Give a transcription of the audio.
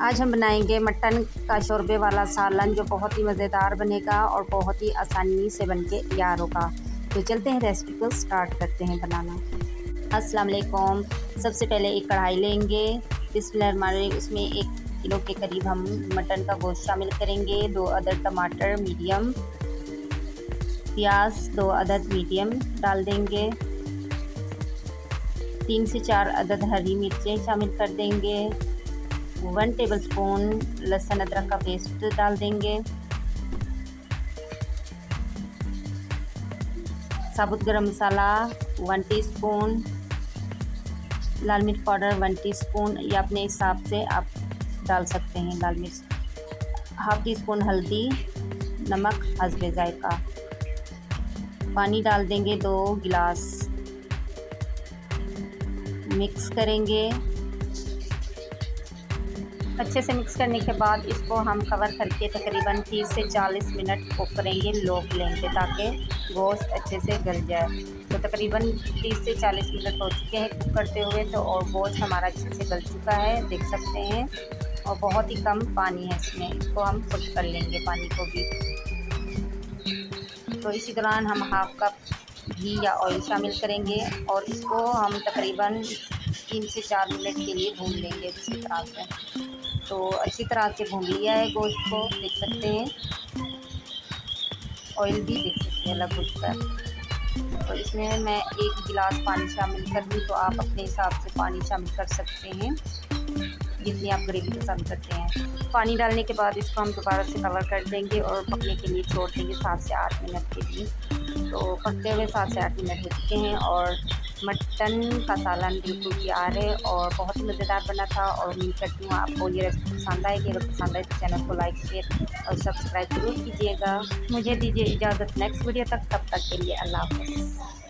आज हम बनाएंगे मटन का शोरबे वाला सालन जो बहुत ही मज़ेदार बनेगा और बहुत ही आसानी से बनके तैयार होगा। तो चलते हैं रेसिपी को स्टार्ट करते हैं बनाना। अस्सलाम वालेकुम। सबसे पहले एक कढ़ाई लेंगे, बिस्मिल्लाहिर्रहमानिर्रहीम। उसमें 1 किलो के करीब हम मटन का गोश्त शामिल करेंगे। 2 अदद टमाटर मीडियम, प्याज 2 अदद मीडियम डाल देंगे। 3 से 4 अदद हरी मिर्चें शामिल कर देंगे। 1 टेबलस्पून लहसुन अदरक का पेस्ट डाल देंगे। साबुत गरम मसाला 1 टीस्पून, लाल मिर्च पाउडर 1 टीस्पून, या अपने हिसाब से आप डाल सकते हैं लाल मिर्च। हाफ़ टी स्पून हल्दी, नमक हस्बे जायका। पानी डाल देंगे 2 गिलास, मिक्स करेंगे। अच्छे से मिक्स करने के बाद इसको हम कवर करके तकरीबन 30 से 40 मिनट कुक करेंगे लो फ्लेम पे, ताकि गोश्त अच्छे से गल जाए। तो तकरीबन 30 से 40 मिनट हो चुके हैं कुक करते हुए, तो और गोश्त हमारा अच्छे से गल चुका है, देख सकते हैं। और बहुत ही कम पानी है इसमें, इसको हम कुक कर लेंगे पानी को भी। तो इसी दौरान हम हाफ़ कप घी या ऑयल शामिल करेंगे और इसको हम तकरीबन 3 से 4 मिनट के लिए भून लेंगे अच्छी तरह से। तो अच्छी तरह से भून लिया है गोश्त को, देख सकते हैं। ऑयल भी देख सकते हैं लग बुझ कर। तो इसमें मैं 1 गिलास पानी शामिल कर दूँ, तो आप अपने हिसाब से पानी शामिल कर सकते हैं जितनी आप ग्रेवी पसंद करते हैं। पानी डालने के बाद इसको हम दोबारा से कवर कर देंगे और पकने के लिए छोड़ देंगे 7 से 8 मिनट के लिए। तो पकते हुए 7 से 8 मिनट हो चुके हैं और मटन का सालन बिल्कुल तैयार है और बहुत ही मज़ेदार बना था। और उम्मीद करती हूँ आपको ये रेसिपी पसंद आएगी। अगर पसंद आए तो चैनल को लाइक शेयर और सब्सक्राइब ज़रूर कीजिएगा। मुझे दीजिए इजाज़त नेक्स्ट वीडियो तक, तब तक के लिए अल्लाह हाफ़िज़।